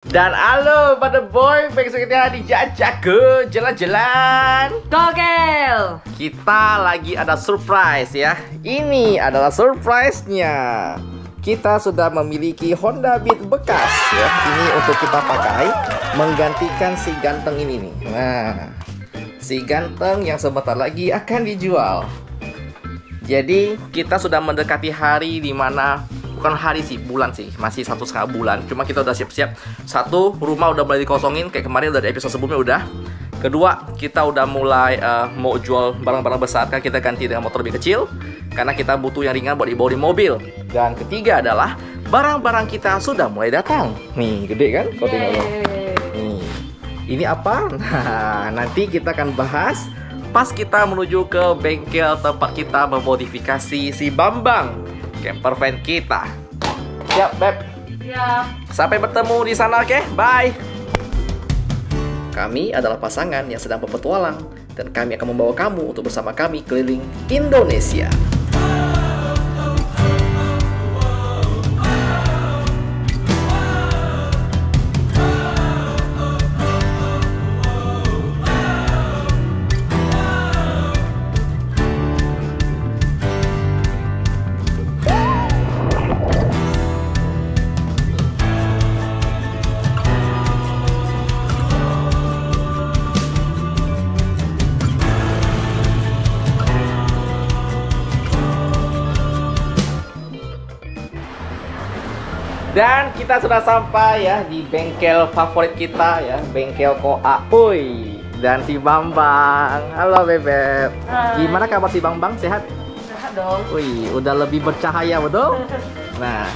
Dan halo pada boy, besok kita dijajak ke jalan-jalan Gokil. Kita lagi ada surprise ya. Ini adalah surprise-nya. Kita sudah memiliki Honda Beat bekas ya. Ini untuk kita pakai menggantikan si ganteng ini nih. Nah, si ganteng yang sebentar lagi akan dijual. Jadi kita sudah mendekati hari dimana, bukan hari sih, bulan sih, masih 1,5 bulan. Cuma kita udah siap-siap. Satu, rumah udah mulai dikosongin, kayak kemarin udah di episode sebelumnya udah. Kedua, kita udah mulai mau jual barang-barang besar, kan kita ganti dengan motor lebih kecil karena kita butuh yang ringan buat dibawa di mobil. Dan ketiga adalah barang-barang kita sudah mulai datang. Nih, gede kan? Nih, ini apa? Nah, nanti kita akan bahas pas kita menuju ke bengkel tempat kita memodifikasi si Bambang, camper van kita. Siap, Beb? Siap. Sampai bertemu di sana, oke? Bye! Kami adalah pasangan yang sedang berpetualang, dan kami akan membawa kamu untuk bersama kami keliling Indonesia. Dan kita sudah sampai ya di bengkel favorit kita ya, bengkel Koa. Uy, dan si Bambang. Halo Bebek. Hai. Gimana kabar si Bambang? Sehat? Sehat dong. Wih, udah lebih bercahaya betul? Nah,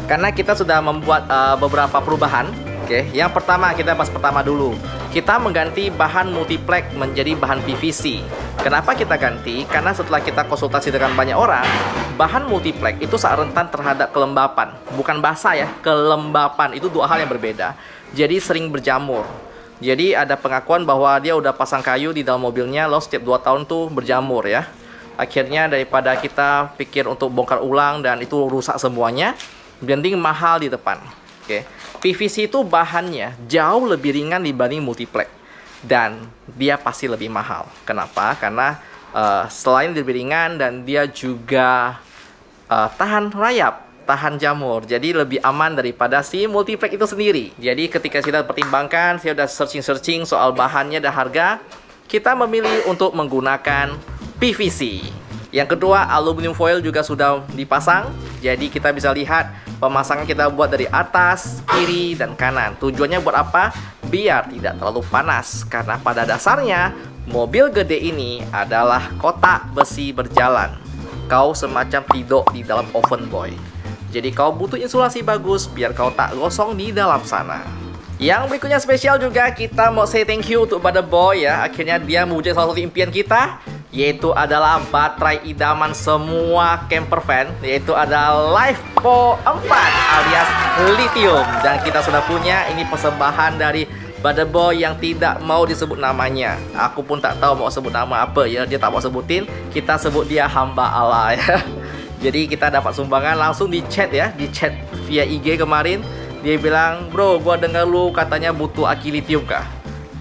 karena kita sudah membuat beberapa perubahan. Oke, yang pertama kita bahas pertama dulu. Kita mengganti bahan multiplex menjadi bahan PVC. Kenapa kita ganti? Karena setelah kita konsultasi dengan banyak orang, bahan multiplex itu sangat rentan terhadap kelembapan. Bukan basah ya, kelembapan itu dua hal yang berbeda. Jadi sering berjamur. Jadi ada pengakuan bahwa dia udah pasang kayu di dalam mobilnya, lalu setiap 2 tahun tuh berjamur ya. Akhirnya daripada kita pikir untuk bongkar ulang dan itu rusak semuanya, mending mahal di depan. Oke. PVC itu bahannya jauh lebih ringan dibanding multiplex. Dan dia pasti lebih mahal. Kenapa? Karena selain lebih ringan dan dia juga tahan rayap, tahan jamur. Jadi lebih aman daripada si multiplex itu sendiri. Jadi ketika kita pertimbangkan, saya udah searching soal bahannya dan harga, kita memilih untuk menggunakan PVC. Yang kedua, aluminium foil juga sudah dipasang. Jadi kita bisa lihat pemasangan kita buat dari atas, kiri, dan kanan. Tujuannya buat apa? Biar tidak terlalu panas. Karena pada dasarnya, mobil gede ini adalah kotak besi berjalan. Kau semacam tidur di dalam oven, boy. Jadi kau butuh insulasi bagus biar kau tak gosong di dalam sana. Yang berikutnya spesial juga, kita mau say thank you untuk pada boy ya. Akhirnya dia mewujudkan salah satu impian kita, yaitu adalah baterai idaman semua camper van, yaitu ada LiFePO 4 alias lithium. Dan kita sudah punya, ini persembahan dari Brother Boy yang tidak mau disebut namanya. Aku pun tak tahu mau sebut nama apa ya, dia tak mau sebutin. Kita sebut dia hamba Allah ya. Jadi kita dapat sumbangan langsung di chat ya, di chat via IG kemarin. Dia bilang, bro, gua dengar lu katanya butuh aki lithium kah?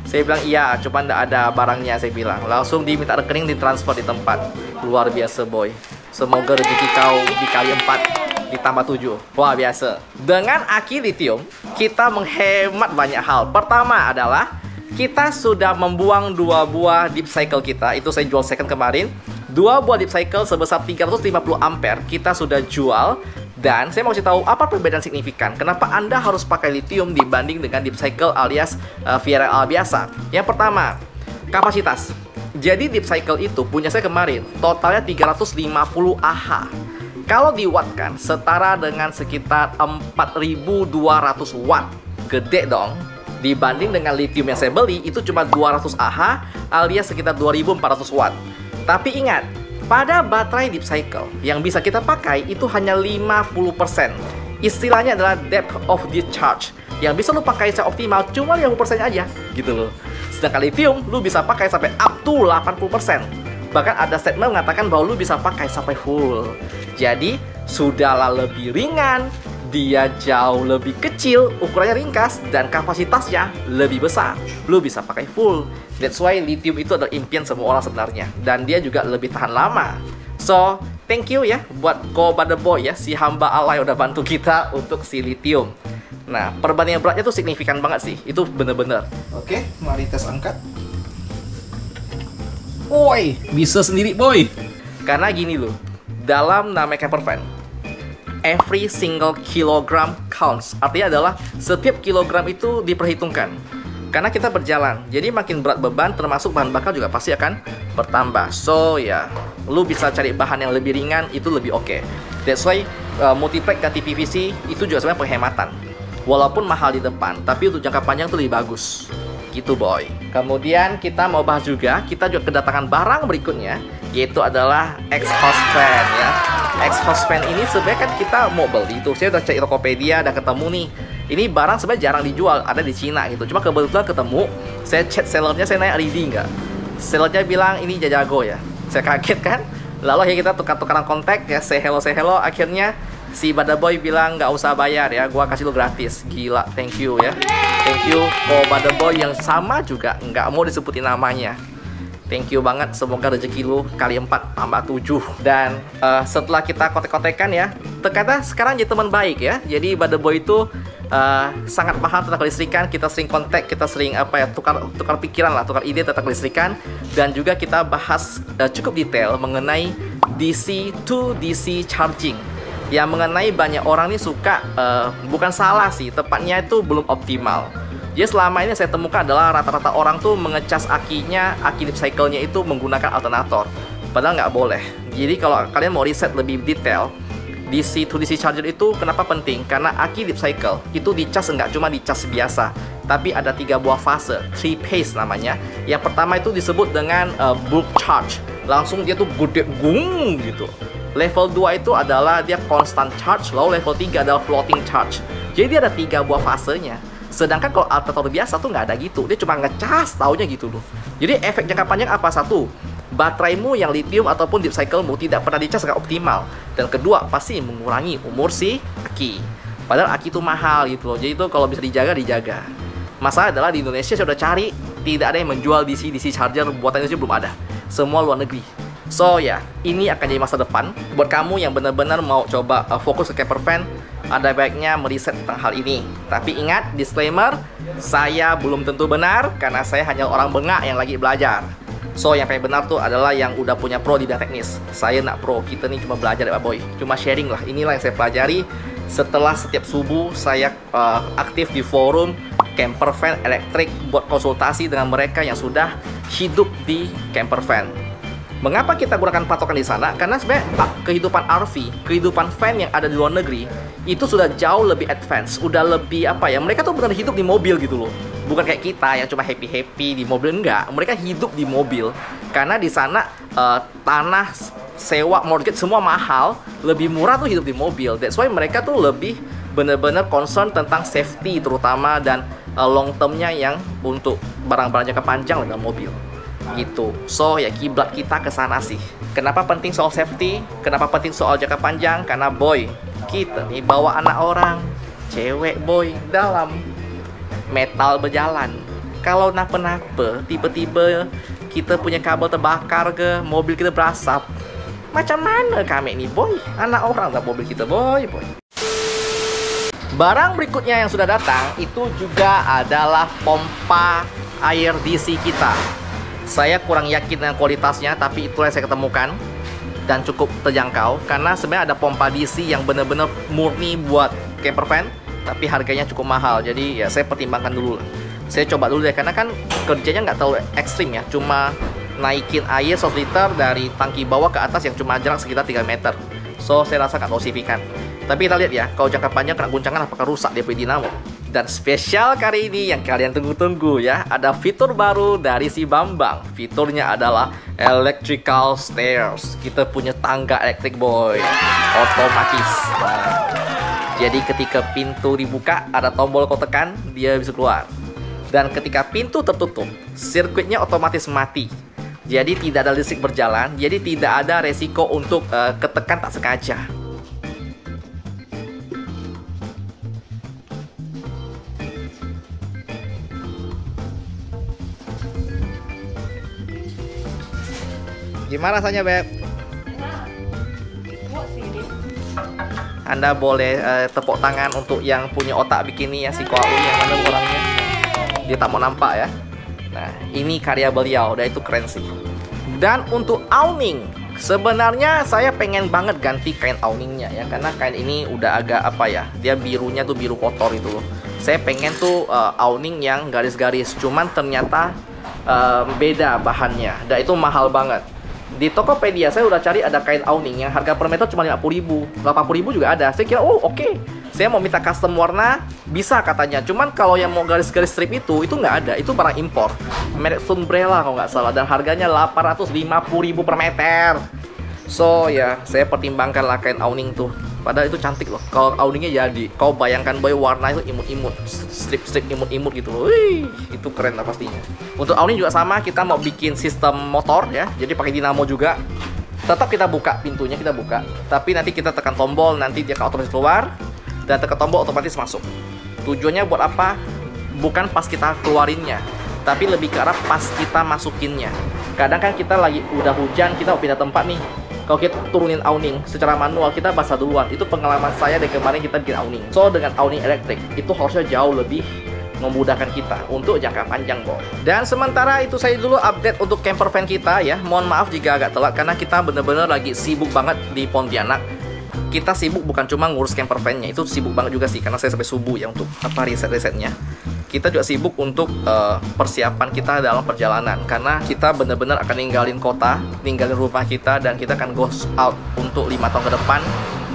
Saya bilang iya, cuma nggak ada barangnya. Saya bilang langsung diminta rekening, ditransfer di tempat. Luar biasa boy. Semoga rezeki kau dikali 4 ditambah 7. Wah biasa. Dengan aki lithium kita menghemat banyak hal. Pertama adalah kita sudah membuang 2 buah deep cycle kita. Itu saya jual second kemarin. 2 buah deep cycle sebesar 350 ampere kita sudah jual. Dan saya mau kasih tahu apa perbedaan signifikan. Kenapa Anda harus pakai lithium dibanding dengan deep cycle alias VRL biasa. Yang pertama, kapasitas. Jadi deep cycle itu punya saya kemarin totalnya 350 Ah. Kalau diwattkan setara dengan sekitar 4200 watt. Gede dong. Dibanding dengan lithium yang saya beli itu cuma 200 Ah alias sekitar 2400 watt. Tapi ingat, pada baterai deep cycle yang bisa kita pakai itu hanya 50%. Istilahnya adalah depth of discharge. Yang bisa lu pakai secara optimal cuma 50% aja gitu loh. Sedangkan lithium lu bisa pakai sampai up to 80%. Bahkan ada statement mengatakan bahwa lu bisa pakai sampai full. Jadi sudahlah lebih ringan, dia jauh lebih kecil, ukurannya ringkas, dan kapasitasnya lebih besar. Lu bisa pakai full. That's why lithium itu adalah impian semua orang sebenarnya. Dan dia juga lebih tahan lama. So, thank you ya buat Ko Butter Boy ya, si hamba Allah yang udah bantu kita untuk si lithium. Nah, perbandingan beratnya tuh signifikan banget sih. Itu bener-bener. Oke, mari tes angkat. Woi, bisa sendiri boy. Karena gini loh, dalam namanya camper van, every single kilogram counts. Artinya adalah setiap kilogram itu diperhitungkan. Karena kita berjalan, jadi makin berat beban termasuk bahan bakar juga pasti akan bertambah. So ya, lu bisa cari bahan yang lebih ringan, itu lebih oke. That's why multiplex ganti PVC itu juga sebenarnya penghematan. Walaupun mahal di depan, tapi untuk jangka panjang itu lebih bagus. Gitu boy. Kemudian kita mau bahas juga, kita juga kedatangan barang berikutnya, yaitu adalah exhaust fan ya. Exhaust fan ini sebenarnya kan kita mau beli itu. Saya udah cek Tokopedia, udah ketemu nih. Ini barang sebenarnya jarang dijual, ada di Cina gitu. Cuma kebetulan ketemu, saya chat sellernya, saya nanya ready nggak. Sellernya bilang ini jago ya. Saya kaget kan. Lalu akhirnya kita tukar-tukaran kontak ya, say hello. Akhirnya si Butter Boy bilang nggak usah bayar ya, gua kasih lu gratis. Gila, thank you ya. Thank you for Butter Boy yang sama juga nggak mau disebutin namanya. Thank you banget, semoga rezeki lu kali 4 tambah 7. Dan setelah kita kontek-kontekan ya, ternyata sekarang jadi teman baik ya. Jadi Butter Boy itu sangat paham tentang kelistrikan. Kita sering kontak, kita sering tukar pikiran lah, tukar ide tentang kelistrikan. Dan juga kita bahas cukup detail mengenai DC to DC charging. Yang mengenai banyak orang nih suka, bukan salah sih, tepatnya itu belum optimal. Jadi selama ini saya temukan adalah rata-rata orang tuh mengecas akinya, aki deep cycle-nya itu menggunakan alternator. Padahal nggak boleh. Jadi kalau kalian mau riset lebih detail, DC to DC charger itu kenapa penting? Karena aki deep cycle itu dicas nggak cuma dicas biasa, tapi ada 3 buah fase, 3 phase namanya. Yang pertama itu disebut dengan bulk charge. Langsung dia tuh gede gung gitu. Level 2 itu adalah dia constant charge, lalu level 3 adalah floating charge. Jadi dia ada 3 buah fasenya. Sedangkan kalau alternator biasa tuh nggak ada gitu, dia cuma ngecas, taunya gitu loh. Jadi efek jangka panjang apa? Satu, bateraimu yang lithium ataupun deep cycle-mu tidak pernah dicas nggak optimal. Dan kedua, pasti mengurangi umur si aki. Padahal aki itu mahal gitu loh. Jadi itu kalau bisa dijaga. Masalah adalah di Indonesia saya udah cari, tidak ada yang menjual DC charger buatan Indonesia, belum ada. Semua luar negeri. So ya, ini akan jadi masa depan buat kamu yang benar-benar mau coba fokus ke camper van. Ada baiknya meriset tentang hal ini. Tapi ingat, disclaimer, saya belum tentu benar karena saya hanya orang bengak yang lagi belajar. So yang paling benar tuh adalah yang udah punya pro di bidang teknis. Saya nak pro, kita nih cuma belajar ya Pak Boy. Cuma sharing lah, inilah yang saya pelajari. Setelah setiap subuh saya aktif di forum camper van elektrik buat konsultasi dengan mereka yang sudah hidup di camper van. Mengapa kita gunakan patokan di sana? Karena sebenarnya kehidupan RV, kehidupan van yang ada di luar negeri itu sudah jauh lebih advance, udah lebih mereka tuh benar hidup di mobil gitu loh. Bukan kayak kita yang cuma happy di mobil, enggak. Mereka hidup di mobil karena di sana tanah, sewa, mortgage semua mahal, lebih murah tuh hidup di mobil. That's why mereka tuh lebih benar-benar concern tentang safety terutama dan long termnya yang untuk barang-barang jangka panjang dalam mobil. Gitu. So ya kiblat kita ke sana sih. Kenapa penting soal safety? Kenapa penting soal jangka panjang? Karena boy, kita nih bawa anak orang, cewek boy, dalam metal berjalan. Kalau napa-napa, tiba-tiba kita punya kabel terbakar ke mobil kita berasap. Macam mana kami nih boy? Anak orang dalam mobil kita boy. Barang berikutnya yang sudah datang itu juga adalah pompa air DC kita. Saya kurang yakin dengan kualitasnya, tapi itulah yang saya ketemukan dan cukup terjangkau. Karena sebenarnya ada pompa DC yang benar-benar murni buat camper van, tapi harganya cukup mahal. Jadi ya saya pertimbangkan dulu. Saya coba dulu deh, karena kan kerjanya nggak terlalu ekstrim ya. Cuma naikin air 100 liter dari tangki bawah ke atas yang cuma jarak sekitar 3 meter. So saya rasa nggak signifikan. Tapi kita lihat ya, kalau jangka panjang kena guncangan apakah rusak dia punya dinamo. Dan spesial kali ini yang kalian tunggu-tunggu ya, ada fitur baru dari si Bambang. Fiturnya adalah electrical stairs. Kita punya tangga elektrik boy, otomatis. Jadi ketika pintu dibuka, ada tombol kau tekan, dia bisa keluar. Dan ketika pintu tertutup, sirkuitnya otomatis mati. Jadi tidak ada listrik berjalan, jadi tidak ada resiko untuk ketekan tak sengaja. Gimana rasanya, Beb? Enak. Kuat sih ini. Anda boleh tepuk tangan untuk yang punya otak bikin ini ya, si Koawi yang mana orangnya. Dia tak mau nampak ya. Nah, ini karya beliau, dan itu keren sih. Dan untuk awning, sebenarnya saya pengen banget ganti kain awningnya ya, karena kain ini udah agak apa ya, dia birunya tuh biru kotor itu loh. Saya pengen tuh awning yang garis-garis, cuman ternyata beda bahannya, dan itu mahal banget. Di Tokopedia saya udah cari ada kain awning yang harga per meter cuma 50.000, 80.000 juga ada. Saya kira oh oke. Saya mau minta custom warna, bisa katanya. Cuman kalau yang mau garis-garis strip itu nggak ada. Itu barang impor. Merek Sunbrella kalau nggak salah. Dan harganya 850.000 per meter. So ya, saya pertimbangkan lah kain awning tuh. Padahal itu cantik loh. Kalau awningnya jadi, kau bayangkan boy warna itu imut-imut, strip-strip imut-imut gitu loh. Wih, itu keren lah pastinya. Untuk awning juga sama, kita mau bikin sistem motor ya. Jadi pakai dinamo juga. Tetap kita buka pintunya, kita buka. Tapi nanti kita tekan tombol, nanti dia otomatis keluar. Dan tekan tombol otomatis masuk. Tujuannya buat apa? Bukan pas kita keluarinnya, tapi lebih ke arah pas kita masukinnya. Kadang kan kita lagi udah hujan, kita mau pindah tempat nih. Kalau kita turunin awning secara manual, kita basah duluan. Itu pengalaman saya dari kemarin kita bikin awning. So dengan awning elektrik itu harusnya jauh lebih memudahkan kita untuk jangka panjang, Boy. Dan sementara itu saya dulu update untuk camper van kita ya. Mohon maaf jika agak telat karena kita bener-bener lagi sibuk banget di Pontianak. Kita sibuk bukan cuma ngurus camper van-nya, itu sibuk banget juga sih karena saya sampai subuh ya untuk apa riset-risetnya. Kita juga sibuk untuk persiapan kita dalam perjalanan karena kita benar-benar akan ninggalin kota, ninggalin rumah kita, dan kita akan go out untuk 5 tahun ke depan.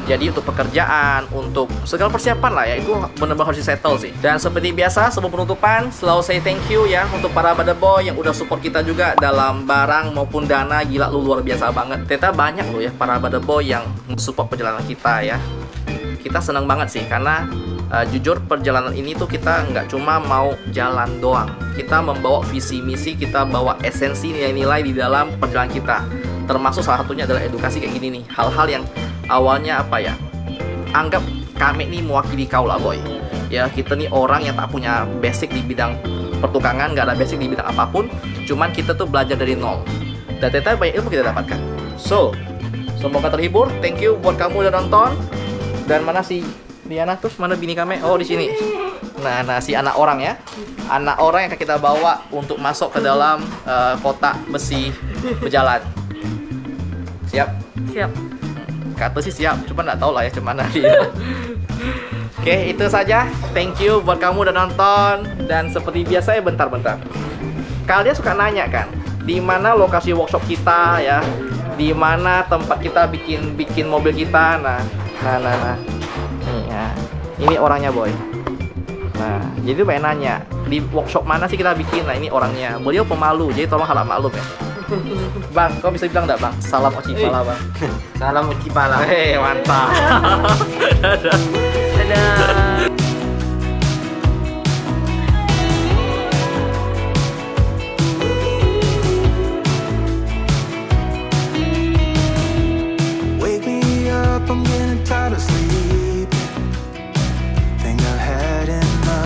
Jadi untuk pekerjaan, untuk segala persiapan lah ya, itu benar-benar harus disettle sih. Dan seperti biasa sebelum penutupan, selalu say thank you ya untuk para Badaboy yang udah support kita juga dalam barang maupun dana. Gila, lu luar biasa banget. Ternyata banyak loh ya para Badaboy yang support perjalanan kita ya. Kita senang banget sih karena jujur perjalanan ini tuh kita nggak cuma mau jalan doang. Kita membawa visi misi, kita bawa esensi nilai-nilai di dalam perjalanan kita. Termasuk salah satunya adalah edukasi kayak gini nih. Hal-hal yang awalnya apa ya, anggap kami nih mewakili kau lah, Boy. Ya kita nih orang yang tak punya basic di bidang pertukangan, nggak ada basic di bidang apapun. Cuman kita tuh belajar dari nol. Dan ternyata banyak ilmu kita dapatkan. So, semoga terhibur. Thank you buat kamu udah nonton. Dan mana si Diana, terus mana bini kami? Oh di sini. Nah si anak orang ya, anak orang yang akan kita bawa untuk masuk ke dalam kotak besi berjalan. Siap? Siap. Kata sih siap, cuma nggak tahu lah ya cuman dia. Oke, itu saja. Thank you buat kamu udah nonton. Dan seperti biasa ya, bentar-bentar. Kalian suka nanya kan, di mana lokasi workshop kita ya? Di mana tempat kita bikin mobil kita? Nah. Nih ya. Ini orangnya, Boy. Nah, jadi banyak nanya, di workshop mana sih kita bikin? Nah, ini orangnya. Beliau pemalu, jadi tolong harap maklum ya. Bang, kau bisa bilang enggak, Bang? Salam Ocipala, Bang. Salam Ocipala. Hei, mantap. Dadah.